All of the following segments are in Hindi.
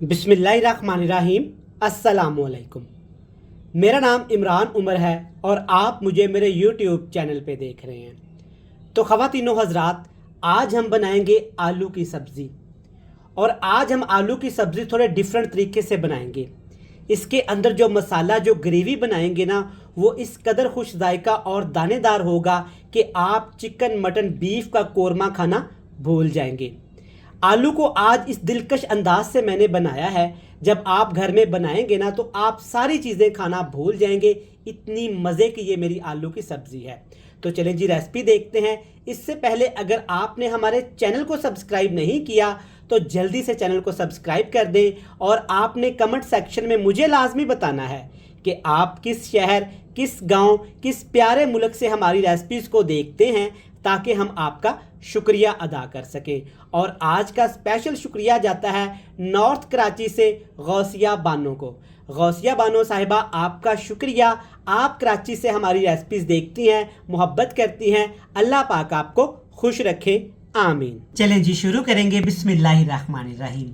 बिस्मिल्लाहिर्रहमानिर्रहीम। अस्सलामुअलैकुम। मेरा नाम इमरान उमर है और आप मुझे मेरे यूट्यूब चैनल पे देख रहे हैं। तो ख़वातीनो हज़रात, आज हम बनाएंगे आलू की सब्ज़ी। और आज हम आलू की सब्ज़ी थोड़े डिफरेंट तरीके से बनाएंगे। इसके अंदर जो मसाला, जो ग्रेवी बनाएंगे ना, वो इस कदर खुश जायका और दानेदार होगा कि आप चिकन, मटन, बीफ का कोरमा खाना भूल जाएंगे। आलू को आज इस दिलकश अंदाज से मैंने बनाया है, जब आप घर में बनाएंगे ना तो आप सारी चीज़ें खाना भूल जाएंगे। इतनी मज़े की ये मेरी आलू की सब्ज़ी है। तो चलें जी, रेसिपी देखते हैं। इससे पहले अगर आपने हमारे चैनल को सब्सक्राइब नहीं किया तो जल्दी से चैनल को सब्सक्राइब कर दें। और आपने कमेंट सेक्शन में मुझे लाजमी बताना है कि आप किस शहर, किस गांव, किस प्यारे मुल्क से हमारी रेसिपीज़ को देखते हैं, ताकि हम आपका शुक्रिया अदा कर सकें। और आज का स्पेशल शुक्रिया जाता है नॉर्थ कराची से गौसिया बानो को। गौसिया बानो साहिबा, आपका शुक्रिया। आप कराची से हमारी रेसिपीज़ देखती हैं, मोहब्बत करती हैं। अल्लाह पाक आपको खुश रखे, आमीन। चलें जी, शुरू करेंगे। बिस्मिल्लाहिर्रहमानिर्रहीम।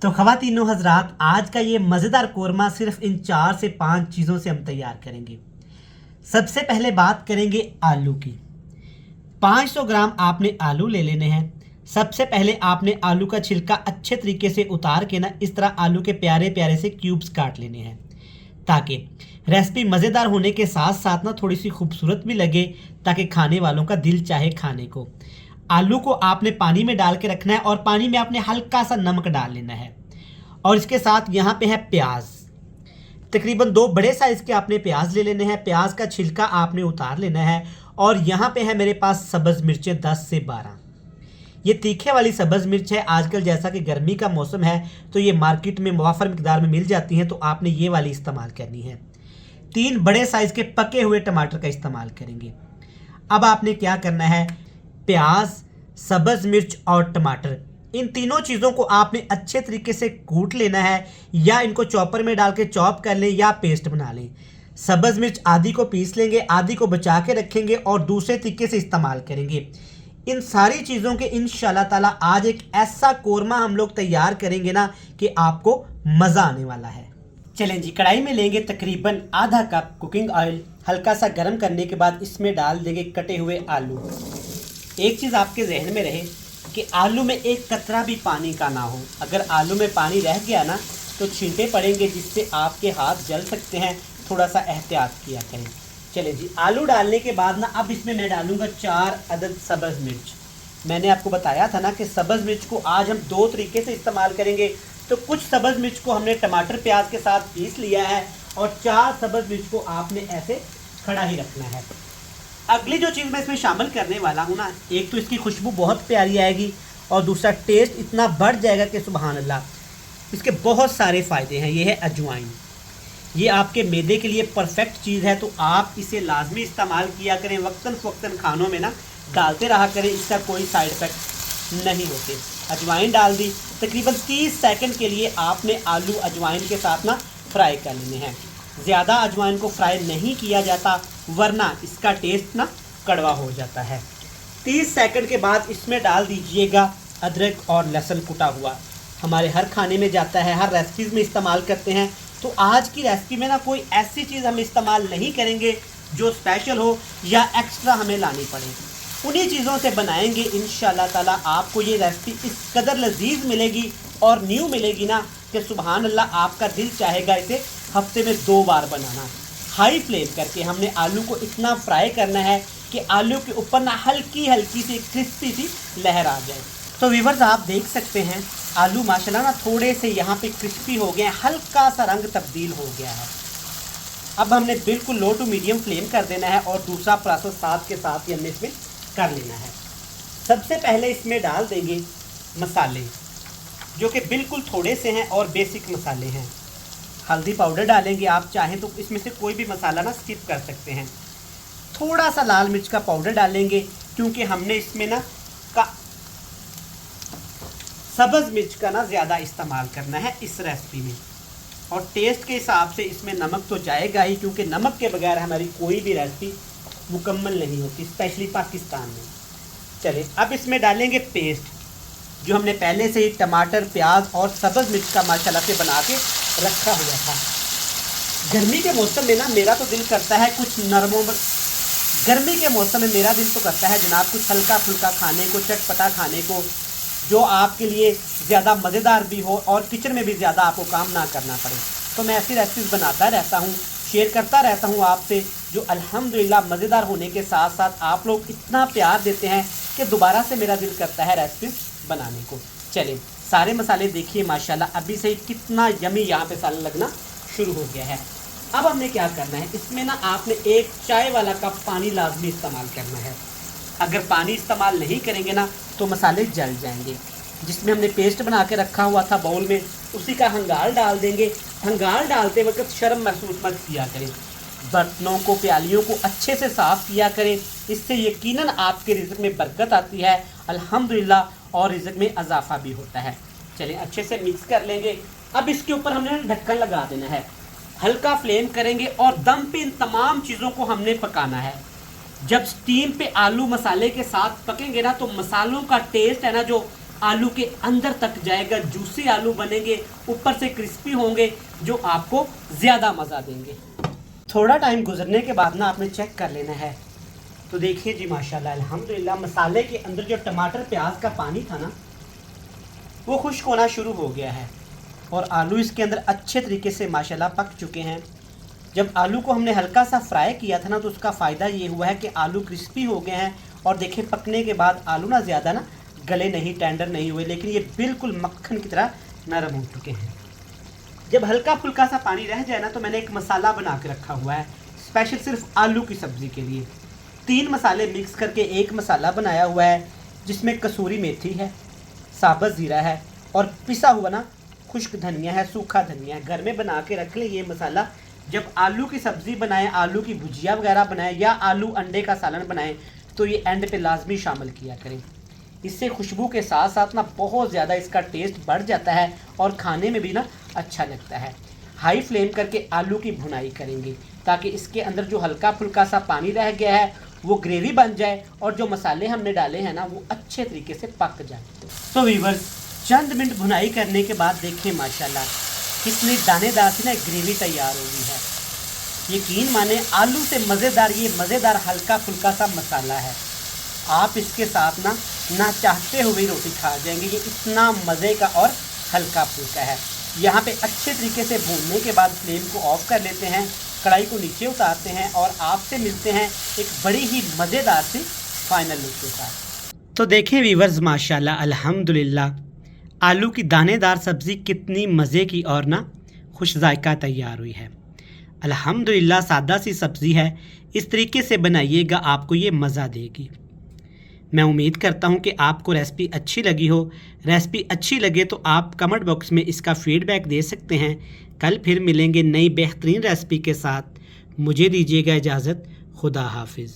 तो ख़वातीनो हज़रात, आज का ये मज़ेदार कोरमा सिर्फ इन 4 से 5 चीज़ों से हम तैयार करेंगे। सबसे पहले बात करेंगे आलू की। 500 ग्राम आपने आलू ले लेने हैं। सबसे पहले आपने आलू का छिलका अच्छे तरीके से उतार के ना इस तरह आलू के प्यारे प्यारे से क्यूब्स काट लेने हैं, ताकि रेसिपी मज़ेदार होने के साथ साथ ना थोड़ी सी खूबसूरत भी लगे, ताकि खाने वालों का दिल चाहे खाने को। आलू को आपने पानी में डाल के रखना है और पानी में आपने हल्का सा नमक डाल लेना है। और इसके साथ यहाँ पे है प्याज। तकरीबन 2 बड़े साइज़ के आपने प्याज ले लेने हैं। प्याज का छिलका आपने उतार लेना है। और यहाँ पे है मेरे पास सब्ज़ मिर्चें 10 से 12। ये तीखे वाली सब्ज़ मिर्च है। आजकल जैसा कि गर्मी का मौसम है तो ये मार्केट में मुआफ़र मिकदार में मिल जाती हैं, तो आपने ये वाली इस्तेमाल करनी है। 3 बड़े साइज़ के पके हुए टमाटर का इस्तेमाल करेंगे। अब आपने क्या करना है, प्याज, सब्ज़ मिर्च और टमाटर, इन तीनों चीज़ों को आपने अच्छे तरीके से कूट लेना है, या इनको चॉपर में डाल के चॉप कर लें या पेस्ट बना लें। सब्ज़ मिर्च आधी को पीस लेंगे, आधी को बचा के रखेंगे और दूसरे तरीके से इस्तेमाल करेंगे। इन सारी चीज़ों के इंशाल्लाह ताला आज एक ऐसा कोरमा हम लोग तैयार करेंगे ना कि आपको मज़ा आने वाला है। चलें जी, कढ़ाई में लेंगे तकरीबन आधा कप कुकिंग ऑयल। हल्का सा गर्म करने के बाद इसमें डाल देंगे कटे हुए आलू। एक चीज़ आपके जहन में रहे कि आलू में एक कतरा भी पानी का ना हो। अगर आलू में पानी रह गया ना तो छींटे पड़ेंगे, जिससे आपके हाथ जल सकते हैं। थोड़ा सा एहतियात किया करें। चले जी, आलू डालने के बाद ना अब इसमें मैं डालूंगा 4 अदद सब्ज़ मिर्च। मैंने आपको बताया था ना कि सब्ज़ मिर्च को आज हम 2 तरीके से इस्तेमाल करेंगे। तो कुछ सब्ज़ मिर्च को हमने टमाटर प्याज के साथ पीस लिया है और 4 सब्ज़ मिर्च को आपने ऐसे खड़ा ही रखना है। अगली जो चीज़ मैं इसमें शामिल करने वाला हूँ ना, एक तो इसकी खुशबू बहुत प्यारी आएगी और दूसरा टेस्ट इतना बढ़ जाएगा कि सुभान अल्लाह। इसके बहुत सारे फ़ायदे हैं। ये है अजवाइन। ये आपके मैदे के लिए परफेक्ट चीज़ है, तो आप इसे लाजमी इस्तेमाल किया करें। वक्तन फ़वक्तन खानों में ना डालते रहा करें, इसका कोई साइड इफ़ेक्ट नहीं होते। अजवाइन डाल दी। तकरीबन 30 सेकंड के लिए आपने आलू अजवाइन के साथ ना फ्राई कर लेने हैं। ज़्यादा अजवाइन को फ्राई नहीं किया जाता, वरना इसका टेस्ट ना कड़वा हो जाता है। 30 सेकंड के बाद इसमें डाल दीजिएगा अदरक और लहसुन कुटा हुआ। हमारे हर खाने में जाता है, हर रेसिपीज़ में इस्तेमाल करते हैं। तो आज की रेसिपी में ना कोई ऐसी चीज़ हम इस्तेमाल नहीं करेंगे जो स्पेशल हो या एक्स्ट्रा हमें लानी पड़े। उन्हीं चीज़ों से बनाएंगे इंशाल्लाह ताला। आपको ये रेसिपी इस कदर लजीज मिलेगी और न्यू मिलेगी ना कि सुभान अल्लाह, आपका दिल चाहेगा इसे हफ्ते में 2 बार बनाना। हाई फ्लेम करके हमने आलू को इतना फ्राई करना है कि आलू के ऊपर ना हल्की हल्की सी क्रिस्पी सी लहर आ जाए। तो व्यूअर्स, आप देख सकते हैं आलू माशाल्लाह ना थोड़े से यहाँ पे क्रिस्पी हो गए हैं, हल्का सा रंग तब्दील हो गया है। अब हमने बिल्कुल लो टू मीडियम फ्लेम कर देना है और दूसरा प्रोसेस साथ के साथ ही हमने इसमें कर लेना है। सबसे पहले इसमें डाल देंगे मसाले, जो कि बिल्कुल थोड़े से हैं और बेसिक मसाले हैं। हल्दी पाउडर डालेंगे, आप चाहें तो इसमें से कोई भी मसाला ना स्किप कर सकते हैं। थोड़ा सा लाल मिर्च का पाउडर डालेंगे, क्योंकि हमने इसमें ना सब्ज़ मिर्च का ना ज़्यादा इस्तेमाल करना है इस रेसिपी में। और टेस्ट के हिसाब से इसमें नमक तो जाएगा ही, क्योंकि नमक के बगैर हमारी कोई भी रेसिपी मुकम्मल नहीं होती, स्पेशली पाकिस्तान में। चलिए, अब इसमें डालेंगे पेस्ट। जो हमने पहले से ही टमाटर, प्याज और सब्ज़ मिर्च का माशाल्लाह से बना के रखा हुआ था। गर्मी के मौसम में ना मेरा तो दिल करता है कुछ गर्मी के मौसम में मेरा दिल तो करता है जनाब कुछ हल्का फुल्का खाने को, चटपटा खाने को, जो आपके लिए ज़्यादा मज़ेदार भी हो और किचन में भी ज़्यादा आपको काम ना करना पड़े। तो मैं ऐसी रेसिपीज़ बनाता रहता हूँ, शेयर करता रहता हूँ आपसे, जो अल्हम्दुलिल्लाह मज़ेदार होने के साथ साथ आप लोग इतना प्यार देते हैं कि दोबारा से मेरा दिल करता है रेसिपीज़ बनाने को। चलिए सारे मसाले देखिए माशाल्लाह अभी से ही कितना यमी यहाँ पे सालन लगना शुरू हो गया है। अब हमने क्या करना है, इसमें ना आपने 1 चाय वाला कप पानी लाजमी इस्तेमाल करना है। अगर पानी इस्तेमाल नहीं करेंगे ना तो मसाले जल जाएंगे। जिसमें हमने पेस्ट बना के रखा हुआ था बाउल में, उसी का हंगाल डाल देंगे। हंगाल डालते वक्त शर्म महसूस मत किया करें, बर्तनों को, प्यालियों को अच्छे से साफ़ किया करें। इससे यकीनन आपके रिज़्क़ में बरकत आती है अल्हम्दुलिल्लाह, और रिज़्क़ में इजाफा भी होता है। चलिए अच्छे से मिक्स कर लेंगे। अब इसके ऊपर हमने ढक्कन लगा देना है, हल्का फ्लेम करेंगे और दम पे इन तमाम चीज़ों को हमने पकाना है। जब स्टीम पे आलू मसाले के साथ पकेंगे ना तो मसालों का टेस्ट है ना जो आलू के अंदर तक जाएगा, जूसी आलू बनेंगे, ऊपर से क्रिस्पी होंगे, जो आपको ज़्यादा मज़ा देंगे। थोड़ा टाइम गुजरने के बाद ना आपने चेक कर लेना है। तो देखिए जी माशाल्लाह अल्हम्दुलिल्लाह मसाले के अंदर जो टमाटर प्याज का पानी था ना वो खुश्क होना शुरू हो गया है और आलू इसके अंदर अच्छे तरीके से माशाल्लाह पक चुके हैं। जब आलू को हमने हल्का सा फ्राई किया था ना तो उसका फ़ायदा ये हुआ है कि आलू क्रिस्पी हो गए हैं। और देखिए पकने के बाद आलू ना ज़्यादा ना गले नहीं, टेंडर नहीं हुए, लेकिन ये बिल्कुल मक्खन की तरह नरम हो चुके हैं। जब हल्का फुल्का सा पानी रह जाए ना तो मैंने एक मसाला बना के रखा हुआ है स्पेशल सिर्फ आलू की सब्ज़ी के लिए। 3 मसाले मिक्स करके एक मसाला बनाया हुआ है जिसमें कसूरी मेथी है, साबुत ज़ीरा है और पिसा हुआ ना खुश्क धनिया है, सूखा धनिया है। घर में बना के रख ले ये मसाला। जब आलू की सब्ज़ी बनाएं, आलू की भुजिया वगैरह बनाएं या आलू अंडे का सालन बनाएं तो ये एंड पे लाजमी शामिल किया करें। इससे खुशबू के साथ साथ ना बहुत ज़्यादा इसका टेस्ट बढ़ जाता है और खाने में भी ना अच्छा लगता है। हाई फ्लेम करके आलू की भुनाई करेंगे ताकि इसके अंदर जो हल्का फुल्का सा पानी रह गया है वो ग्रेवी बन जाए और जो मसाले हमने डाले हैं ना वो अच्छे तरीके से पक जाए। तो वीवर्स चंद मिनट भुनाई करने के बाद देखिए माशाल्लाह कितनी दानेदार सी ना ग्रेवी तैयार हो गई है। यकीन माने आलू से मज़ेदार ये मज़ेदार हल्का फुल्का सा मसाला है। आप इसके साथ ना चाहते हुए रोटी खा जाएंगे। ये इतना मज़े का और हल्का फुल्का है। यहाँ पे अच्छे तरीके से भूनने के बाद फ्लेम को ऑफ कर लेते हैं, कढ़ाई को नीचे उतारते हैं और आपसे मिलते हैं एक बड़ी ही मज़ेदार सी फाइनल लुक के साथ। तो देखें वीवर्स माशाल्लाह अल्हम्दुलिल्लाह आलू की दानेदार सब्ज़ी कितनी मज़े की और ना खुश जायका तैयार हुई है। अल्हम्दुलिल्लाह सादा सी सब्ज़ी है, इस तरीके से बनाइएगा आपको ये मज़ा देगी। मैं उम्मीद करता हूँ कि आपको रेसिपी अच्छी लगी हो। रेसिपी अच्छी लगे तो आप कमेंट बॉक्स में इसका फ़ीडबैक दे सकते हैं। कल फिर मिलेंगे नई बेहतरीन रेसिपी के साथ। मुझे दीजिएगा इजाज़त। खुदा हाफिज़।